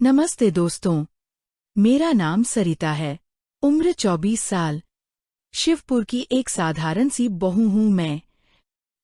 नमस्ते दोस्तों, मेरा नाम सरिता है। उम्र 24 साल। शिवपुर की एक साधारण सी बहू हूँ मैं।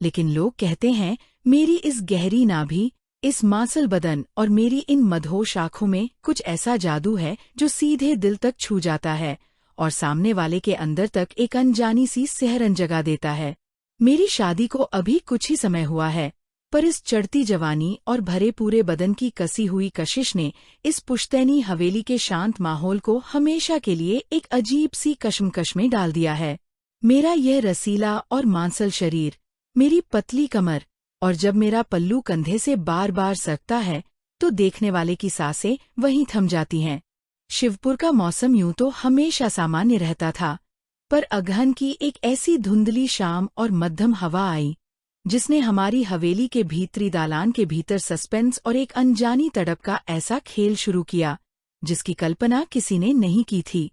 लेकिन लोग कहते हैं मेरी इस गहरी नाभि, इस मांसल बदन और मेरी इन मदहोश आँखों में कुछ ऐसा जादू है जो सीधे दिल तक छू जाता है और सामने वाले के अंदर तक एक अनजानी सी सिहरन जगा देता है। मेरी शादी को अभी कुछ ही समय हुआ है, पर इस चढ़ती जवानी और भरे पूरे बदन की कसी हुई कशिश ने इस पुश्तैनी हवेली के शांत माहौल को हमेशा के लिए एक अजीब सी कश्मकश में डाल दिया है। मेरा यह रसीला और मांसल शरीर, मेरी पतली कमर, और जब मेरा पल्लू कंधे से बार बार सरकता है तो देखने वाले की सांसें वहीं थम जाती हैं। शिवपुर का मौसम यूं तो हमेशा सामान्य रहता था, पर अगहन की एक ऐसी धुंधली शाम और मध्यम हवा आई जिसने हमारी हवेली के भीतरी दालान के भीतर सस्पेंस और एक अनजानी तड़प का ऐसा खेल शुरू किया जिसकी कल्पना किसी ने नहीं की थी।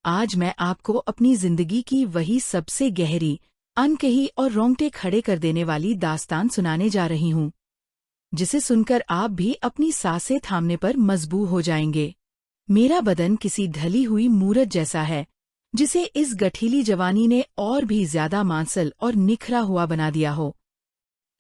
आज मैं आपको अपनी जिंदगी की वही सबसे गहरी, अनकही और रोंगटे खड़े कर देने वाली दास्तान सुनाने जा रही हूँ, जिसे सुनकर आप भी अपनी सांसें थामने पर मजबूर हो जाएंगे। मेरा बदन किसी ढली हुई मूरत जैसा है जिसे इस गठीली जवानी ने और भी ज्यादा मांसल और निखरा हुआ बना दिया हो।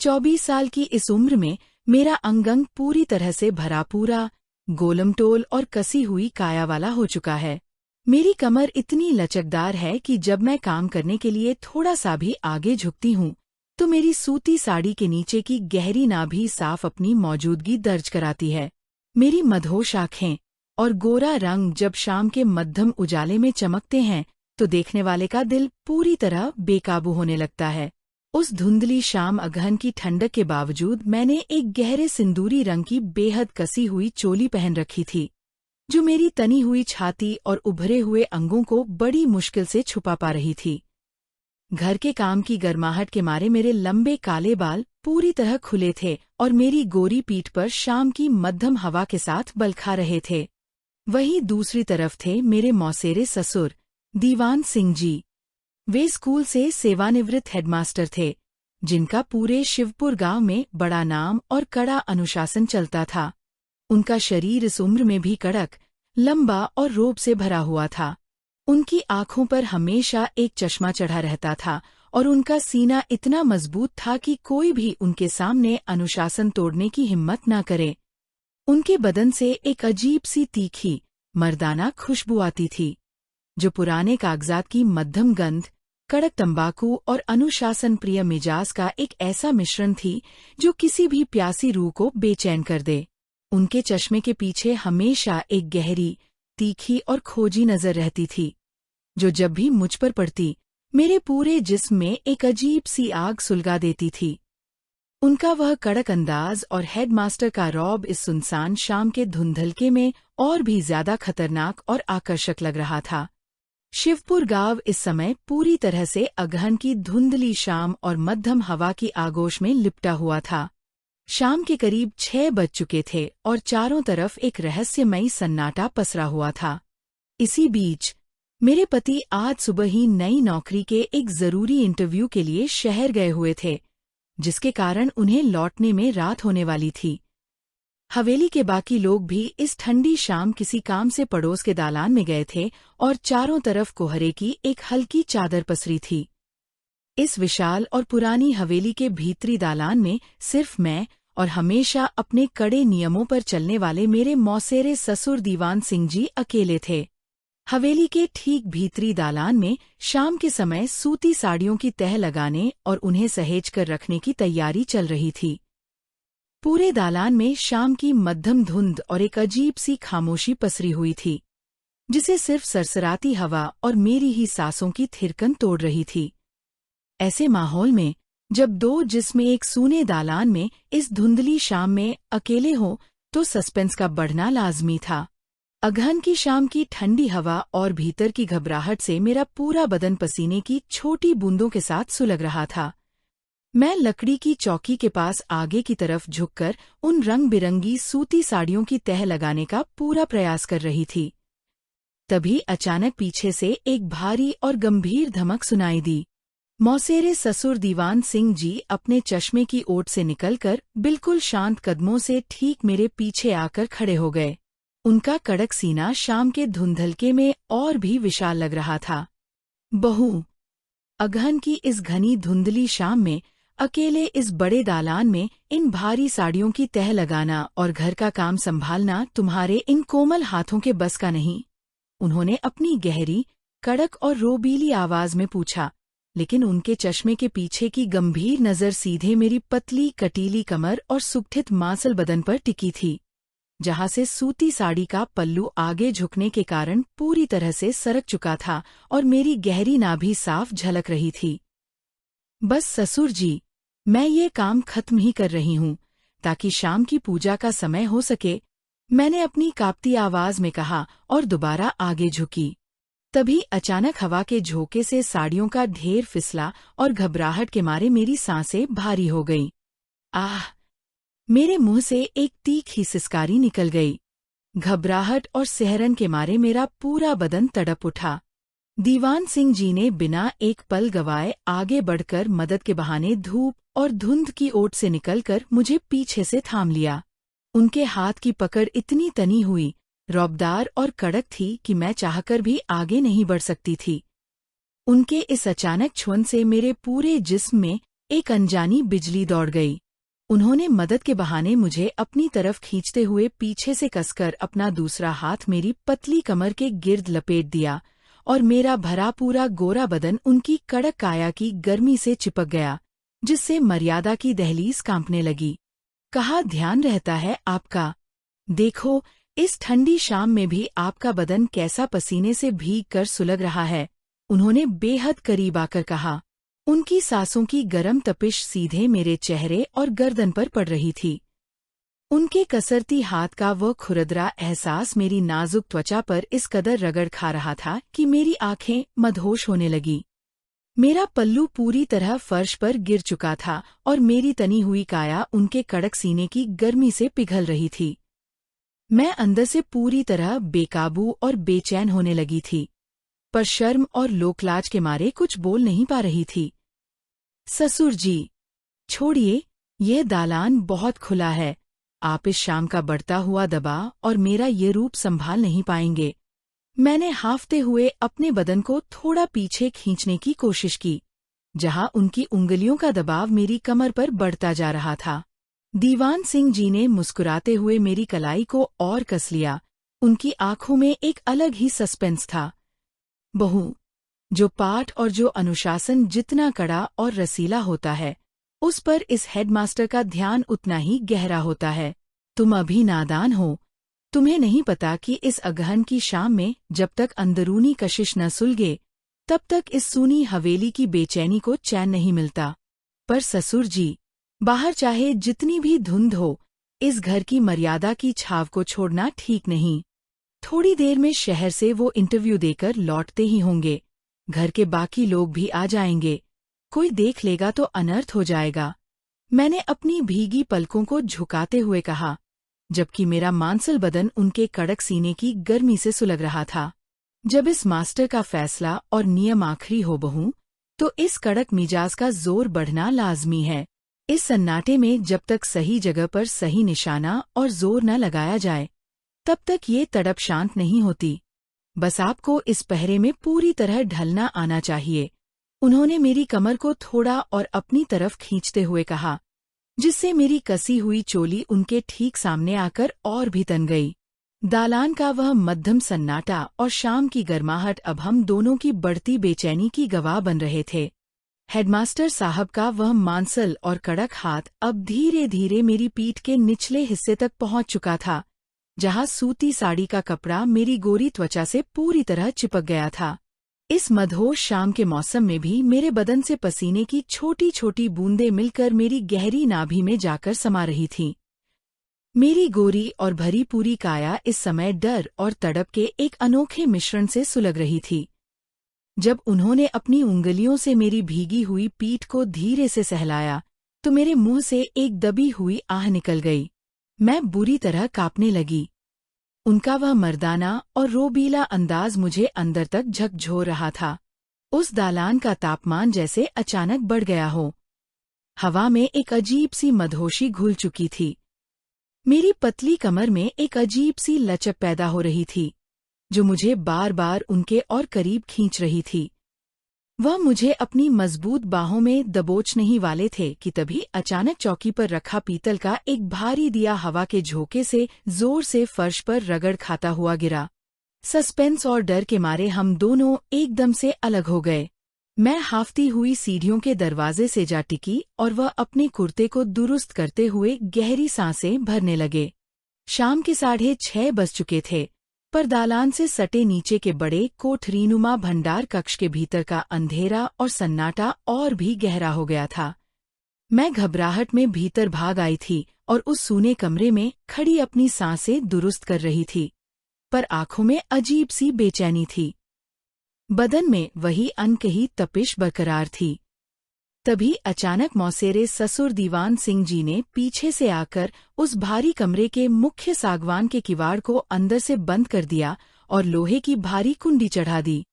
24 साल की इस उम्र में मेरा अंग पूरी तरह से भरा पूरा, गोलमटोल और कसी हुई काया वाला हो चुका है। मेरी कमर इतनी लचकदार है कि जब मैं काम करने के लिए थोड़ा सा भी आगे झुकती हूँ तो मेरी सूती साड़ी के नीचे की गहरी नाभि साफ अपनी मौजूदगी दर्ज कराती है। मेरी मदहोश आँखें और गोरा रंग जब शाम के मध्यम उजाले में चमकते हैं तो देखने वाले का दिल पूरी तरह बेकाबू होने लगता है। उस धुंधली शाम अगहन की ठंडक के बावजूद मैंने एक गहरे सिंदूरी रंग की बेहद कसी हुई चोली पहन रखी थी, जो मेरी तनी हुई छाती और उभरे हुए अंगों को बड़ी मुश्किल से छुपा पा रही थी। घर के काम की गर्माहट के मारे मेरे लंबे काले बाल पूरी तरह खुले थे और मेरी गोरी पीठ पर शाम की मध्यम हवा के साथ बल खा रहे थे। वहीं दूसरी तरफ थे मेरे मौसेरे ससुर दीवान सिंह जी। वे स्कूल से सेवानिवृत्त हेडमास्टर थे, जिनका पूरे शिवपुर गांव में बड़ा नाम और कड़ा अनुशासन चलता था। उनका शरीर इस उम्र में भी कड़क, लंबा और रोब से भरा हुआ था। उनकी आंखों पर हमेशा एक चश्मा चढ़ा रहता था और उनका सीना इतना मजबूत था कि कोई भी उनके सामने अनुशासन तोड़ने की हिम्मत न करे। उनके बदन से एक अजीब सी तीखी, मर्दाना खुशबू आती थी, जो पुराने कागजात की मध्यम गंध, कड़क तंबाकू और अनुशासन प्रिय मिजाज का एक ऐसा मिश्रण थी जो किसी भी प्यासी रूह को बेचैन कर दे। उनके चश्मे के पीछे हमेशा एक गहरी, तीखी और खोजी नजर रहती थी, जो जब भी मुझ पर पड़ती मेरे पूरे जिस्म में एक अजीब सी आग सुलगा देती थी। उनका वह कड़क अंदाज और हेडमास्टर का रौब इस सुनसान शाम के धुंधलके में और भी ज्यादा खतरनाक और आकर्षक लग रहा था। शिवपुर गांव इस समय पूरी तरह से अगहन की धुंधली शाम और मध्यम हवा की आगोश में लिपटा हुआ था। शाम के करीब 6 बज चुके थे और चारों तरफ एक रहस्यमयी सन्नाटा पसरा हुआ था। इसी बीच मेरे पति आज सुबह ही नई नौकरी के एक जरूरी इंटरव्यू के लिए शहर गए हुए थे, जिसके कारण उन्हें लौटने में रात होने वाली थी। हवेली के बाकी लोग भी इस ठंडी शाम किसी काम से पड़ोस के दालान में गए थे और चारों तरफ कोहरे की एक हल्की चादर पसरी थी। इस विशाल और पुरानी हवेली के भीतरी दालान में सिर्फ मैं और हमेशा अपने कड़े नियमों पर चलने वाले मेरे मौसेरे ससुर दीवान सिंह जी अकेले थे। हवेली के ठीक भीतरी दालान में शाम के समय सूती साड़ियों की तह लगाने और उन्हें सहेज कर रखने की तैयारी चल रही थी। पूरे दालान में शाम की मध्यम धुंध और एक अजीब सी खामोशी पसरी हुई थी, जिसे सिर्फ सरसराती हवा और मेरी ही सांसों की थिरकन तोड़ रही थी। ऐसे माहौल में जब दो जिस्म एक सूने दालान में इस धुंधली शाम में अकेले हों तो सस्पेंस का बढ़ना लाजमी था। अगहन की शाम की ठंडी हवा और भीतर की घबराहट से मेरा पूरा बदन पसीने की छोटी बूंदों के साथ सुलग रहा था। मैं लकड़ी की चौकी के पास आगे की तरफ झुककर उन रंग बिरंगी सूती साड़ियों की तह लगाने का पूरा प्रयास कर रही थी। तभी अचानक पीछे से एक भारी और गंभीर धमक सुनाई दी। मौसेरे ससुर दीवान सिंह जी अपने चश्मे की ओट से निकलकर बिल्कुल शांत कदमों से ठीक मेरे पीछे आकर खड़े हो गए। उनका कड़क सीना शाम के धुंधलके में और भी विशाल लग रहा था। बहू, अगहन की इस घनी धुंधली शाम में अकेले इस बड़े दालान में इन भारी साड़ियों की तह लगाना और घर का काम संभालना तुम्हारे इन कोमल हाथों के बस का नहीं। उन्होंने अपनी गहरी, कड़क और रोबीली आवाज में पूछा, लेकिन उनके चश्मे के पीछे की गंभीर नजर सीधे मेरी पतली कटीली कमर और सुगठित मांसल बदन पर टिकी थी, जहां से सूती साड़ी का पल्लू आगे झुकने के कारण पूरी तरह से सरक चुका था और मेरी गहरी नाभि साफ झलक रही थी। बस ससुर जी, मैं ये काम खत्म ही कर रही हूँ ताकि शाम की पूजा का समय हो सके, मैंने अपनी कांपती आवाज में कहा और दोबारा आगे झुकी। तभी अचानक हवा के झोंके से साड़ियों का ढेर फिसला और घबराहट के मारे मेरी सांसें भारी हो गईं। आह! मेरे मुंह से एक तीखी सिसकारी निकल गई। घबराहट और सिहरन के मारे मेरा पूरा बदन तड़प उठा। दीवान सिंह जी ने बिना एक पल गवाए आगे बढ़कर मदद के बहाने धूप और धुंध की ओट से निकलकर मुझे पीछे से थाम लिया। उनके हाथ की पकड़ इतनी तनी हुई, रौबदार और कड़क थी कि मैं चाहकर भी आगे नहीं बढ़ सकती थी। उनके इस अचानक छुअन से मेरे पूरे जिस्म में एक अनजानी बिजली दौड़ गई। उन्होंने मदद के बहाने मुझे अपनी तरफ खींचते हुए पीछे से कसकर अपना दूसरा हाथ मेरी पतली कमर के गिर्द लपेट दिया और मेरा भरा पूरा गोरा बदन उनकी कड़क काया की गर्मी से चिपक गया, जिससे मर्यादा की दहलीज कांपने लगी। कहा, ध्यान रहता है आपका? देखो, इस ठंडी शाम में भी आपका बदन कैसा पसीने से भीग कर सुलग रहा है, उन्होंने बेहद करीब आकर कहा। उनकी सांसों की गर्म तपिश सीधे मेरे चेहरे और गर्दन पर पड़ रही थी। उनके कसरती हाथ का वह खुरदरा एहसास मेरी नाजुक त्वचा पर इस कदर रगड़ खा रहा था कि मेरी आंखें मदहोश होने लगी। मेरा पल्लू पूरी तरह फर्श पर गिर चुका था और मेरी तनी हुई काया उनके कड़क सीने की गर्मी से पिघल रही थी। मैं अंदर से पूरी तरह बेकाबू और बेचैन होने लगी थी, पर शर्म और लोकलाज के मारे कुछ बोल नहीं पा रही थी। ससुर जी, छोड़िए, यह दालान बहुत खुला है। आप इस शाम का बढ़ता हुआ दबाव और मेरा ये रूप संभाल नहीं पाएंगे। मैंने हांफते हुए अपने बदन को थोड़ा पीछे खींचने की कोशिश की, जहां उनकी उंगलियों का दबाव मेरी कमर पर बढ़ता जा रहा था। दीवान सिंह जी ने मुस्कुराते हुए मेरी कलाई को और कस लिया। उनकी आंखों में एक अलग ही सस्पेंस था। बहू, जो पाठ और जो अनुशासन जितना कड़ा और रसीला होता है, उस पर इस हेडमास्टर का ध्यान उतना ही गहरा होता है। तुम अभी नादान हो। तुम्हें नहीं पता कि इस अगहन की शाम में जब तक अंदरूनी कशिश न सुलगे, तब तक इस सूनी हवेली की बेचैनी को चैन नहीं मिलता। पर ससुर जी, बाहर चाहे जितनी भी धुंध हो, इस घर की मर्यादा की छाव को छोड़ना ठीक नहीं। थोड़ी देर में शहर से वो इंटरव्यू देकर लौटते ही होंगे। घर के बाकी लोग भी आ जाएंगे। कोई देख लेगा तो अनर्थ हो जाएगा। मैंने अपनी भीगी पलकों को झुकाते हुए कहा, जबकि मेरा मांसल बदन उनके कड़क सीने की गर्मी से सुलग रहा था। जब इस मास्टर का फैसला और नियम आखिरी हो बहू, तो इस कड़क मिजाज का जोर बढ़ना लाजमी है। इस सन्नाटे में जब तक सही जगह पर सही निशाना और जोर न लगाया जाए, तब तक ये तड़प शांत नहीं होती। बस आपको इस पहरे में पूरी तरह ढलना आना चाहिए। उन्होंने मेरी कमर को थोड़ा और अपनी तरफ खींचते हुए कहा, जिससे मेरी कसी हुई चोली उनके ठीक सामने आकर और भी तन गई। दालान का वह मध्यम सन्नाटा और शाम की गर्माहट अब हम दोनों की बढ़ती बेचैनी की गवाह बन रहे थे। हेडमास्टर साहब का वह मांसल और कड़क हाथ अब धीरे धीरे मेरी पीठ के निचले हिस्से तक पहुंच चुका था, जहां सूती साड़ी का कपड़ा मेरी गोरी त्वचा से पूरी तरह चिपक गया था। इस मदहोश शाम के मौसम में भी मेरे बदन से पसीने की छोटी छोटी बूंदें मिलकर मेरी गहरी नाभि में जाकर समा रही थीं। मेरी गोरी और भरी पूरी काया इस समय डर और तड़प के एक अनोखे मिश्रण से सुलग रही थी। जब उन्होंने अपनी उंगलियों से मेरी भीगी हुई पीठ को धीरे से सहलाया, तो मेरे मुंह से एक दबी हुई आह निकल गई। मैं बुरी तरह कांपने लगी। उनका वह मर्दाना और रोबीला अंदाज मुझे अंदर तक झकझोर रहा था। उस दालान का तापमान जैसे अचानक बढ़ गया हो। हवा में एक अजीब सी मदहोशी घुल चुकी थी। मेरी पतली कमर में एक अजीब सी लचक पैदा हो रही थी, जो मुझे बार बार उनके और करीब खींच रही थी। वह मुझे अपनी मजबूत बाहों में दबोचने ही वाले थे कि तभी अचानक चौकी पर रखा पीतल का एक भारी दिया हवा के झोंके से जोर से फर्श पर रगड़ खाता हुआ गिरा। सस्पेंस और डर के मारे हम दोनों एकदम से अलग हो गए। मैं हाफती हुई सीढ़ियों के दरवाजे से जा टिकी और वह अपने कुर्ते को दुरुस्त करते हुए गहरी सांसें भरने लगे। शाम के 6:30 बज चुके थे, पर दालान से सटे नीचे के बड़े कोठरीनुमा भंडार कक्ष के भीतर का अंधेरा और सन्नाटा और भी गहरा हो गया था। मैं घबराहट में भीतर भाग आई थी और उस सूने कमरे में खड़ी अपनी सांसें दुरुस्त कर रही थी, पर आंखों में अजीब सी बेचैनी थी। बदन में वही अनकही तपिश बरकरार थी। तभी अचानक मौसेरे ससुर दीवान सिंह जी ने पीछे से आकर उस भारी कमरे के मुख्य सागवान के किवाड़ को अंदर से बंद कर दिया और लोहे की भारी कुंडी चढ़ा दी।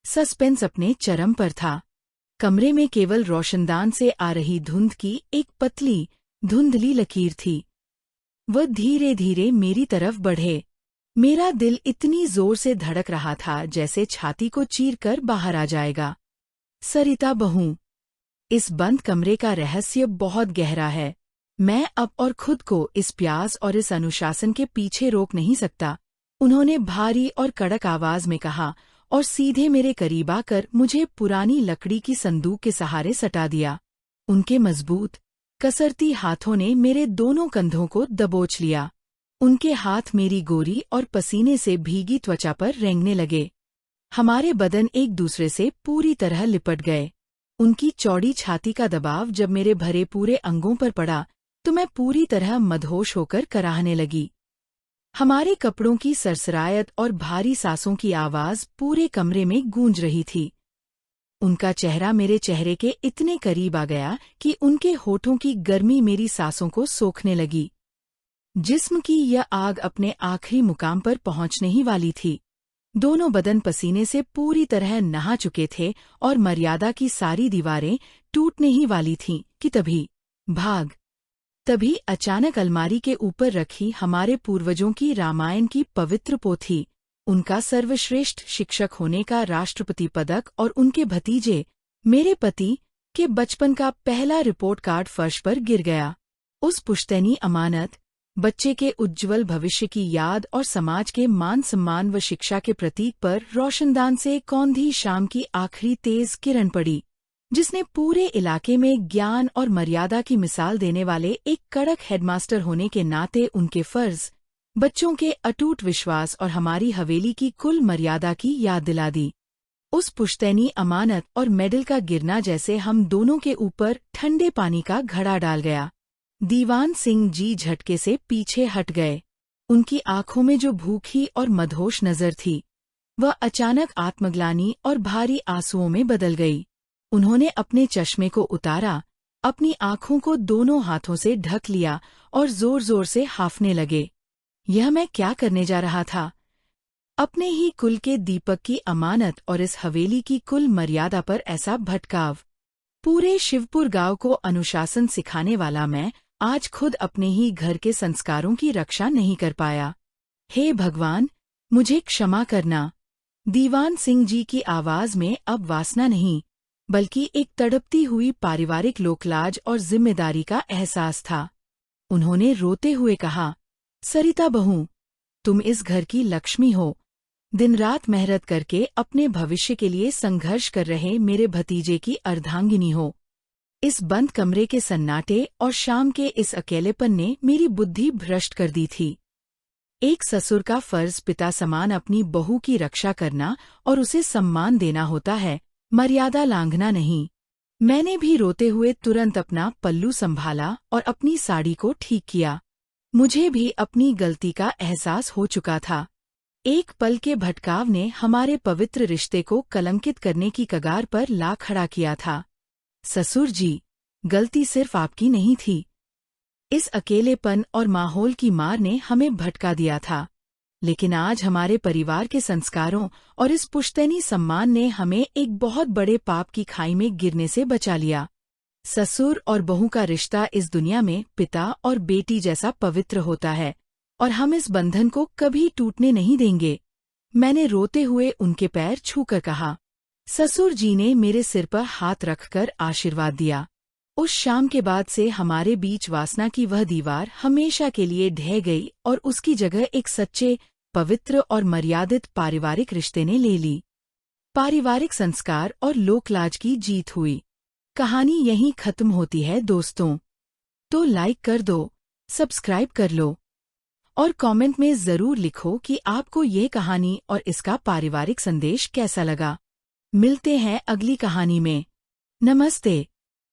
सस्पेंस अपने चरम पर था। कमरे में केवल रोशनदान से आ रही धुंध की एक पतली, धुंधली लकीर थी। वह धीरे धीरे मेरी तरफ बढ़े। मेरा दिल इतनी जोर से धड़क रहा था जैसे छाती को चीरकर बाहर आ जाएगा। सरिता बहू, इस बंद कमरे का रहस्य बहुत गहरा है। मैं अब और खुद को इस प्यास और इस अनुशासन के पीछे रोक नहीं सकता, उन्होंने भारी और कड़क आवाज में कहा और सीधे मेरे करीब आकर मुझे पुरानी लकड़ी की संदूक के सहारे सटा दिया। उनके मजबूत, कसरती हाथों ने मेरे दोनों कंधों को दबोच लिया। उनके हाथ मेरी गोरी और पसीने से भीगी त्वचा पर रेंगने लगे। हमारे बदन एक दूसरे से पूरी तरह लिपट गए। उनकी चौड़ी छाती का दबाव जब मेरे भरे पूरे अंगों पर पड़ा तो मैं पूरी तरह मदहोश होकर कराहने लगी। हमारे कपड़ों की सरसरायत और भारी सांसों की आवाज पूरे कमरे में गूंज रही थी। उनका चेहरा मेरे चेहरे के इतने करीब आ गया कि उनके होठों की गर्मी मेरी सांसों को सोखने लगी। जिस्म की यह आग अपने आखिरी मुकाम पर पहुंचने ही वाली थी। दोनों बदन पसीने से पूरी तरह नहा चुके थे और मर्यादा की सारी दीवारें टूटने ही वाली थीं कि तभी अचानक अलमारी के ऊपर रखी हमारे पूर्वजों की रामायण की पवित्र पोथी, उनका सर्वश्रेष्ठ शिक्षक होने का राष्ट्रपति पदक और उनके भतीजे, मेरे पति, के बचपन का पहला रिपोर्ट कार्ड फर्श पर गिर गया। उस पुश्तैनी अमानत, बच्चे के उज्ज्वल भविष्य की याद और समाज के मान सम्मान व शिक्षा के प्रतीक पर रोशनदान से कौंधी शाम की आखिरी तेज किरण पड़ी, जिसने पूरे इलाके में ज्ञान और मर्यादा की मिसाल देने वाले एक कड़क हेडमास्टर होने के नाते उनके फर्ज, बच्चों के अटूट विश्वास और हमारी हवेली की कुल मर्यादा की याद दिला दी। उस पुश्तैनी अमानत और मेडल का गिरना जैसे हम दोनों के ऊपर ठंडे पानी का घड़ा डाल गया। दीवान सिंह जी झटके से पीछे हट गए। उनकी आंखों में जो भूखी और मदहोश नजर थी, वह अचानक आत्मग्लानि और भारी आंसुओं में बदल गई। उन्होंने अपने चश्मे को उतारा, अपनी आंखों को दोनों हाथों से ढक लिया और जोर जोर से हांफने लगे। यह मैं क्या करने जा रहा था? अपने ही कुल के दीपक की अमानत और इस हवेली की कुल मर्यादा पर ऐसा भटकाव। पूरे शिवपुर गांव को अनुशासन सिखाने वाला मैं आज खुद अपने ही घर के संस्कारों की रक्षा नहीं कर पाया। हे भगवान, मुझे क्षमा करना। दीवान सिंह जी की आवाज में अब वासना नहीं, बल्कि एक तड़पती हुई पारिवारिक लोकलाज और जिम्मेदारी का एहसास था। उन्होंने रोते हुए कहा, सरिता बहू, तुम इस घर की लक्ष्मी हो। दिन रात मेहनत करके अपने भविष्य के लिए संघर्ष कर रहे मेरे भतीजे की अर्धांगिनी हो। इस बंद कमरे के सन्नाटे और शाम के इस अकेलेपन ने मेरी बुद्धि भ्रष्ट कर दी थी। एक ससुर का फर्ज पिता समान अपनी बहू की रक्षा करना और उसे सम्मान देना होता है, मर्यादा लांघना नहीं। मैंने भी रोते हुए तुरंत अपना पल्लू संभाला और अपनी साड़ी को ठीक किया। मुझे भी अपनी गलती का एहसास हो चुका था। एक पल के भटकाव ने हमारे पवित्र रिश्ते को कलंकित करने की कगार पर ला खड़ा किया था। ससुर जी, गलती सिर्फ आपकी नहीं थी। इस अकेलेपन और माहौल की मार ने हमें भटका दिया था, लेकिन आज हमारे परिवार के संस्कारों और इस पुश्तैनी सम्मान ने हमें एक बहुत बड़े पाप की खाई में गिरने से बचा लिया। ससुर और बहू का रिश्ता इस दुनिया में पिता और बेटी जैसा पवित्र होता है और हम इस बंधन को कभी टूटने नहीं देंगे। मैंने रोते हुए उनके पैर छूकर कहा। ससुर जी ने मेरे सिर पर हाथ रखकर आशीर्वाद दिया। उस शाम के बाद से हमारे बीच वासना की वह दीवार हमेशा के लिए ढह गई और उसकी जगह एक सच्चे, पवित्र और मर्यादित पारिवारिक रिश्ते ने ले ली। पारिवारिक संस्कार और लोकलाज की जीत हुई। कहानी यहीं खत्म होती है दोस्तों। तो लाइक कर दो, सब्सक्राइब कर लो और कमेंट में जरूर लिखो कि आपको ये कहानी और इसका पारिवारिक संदेश कैसा लगा। मिलते हैं अगली कहानी में। नमस्ते।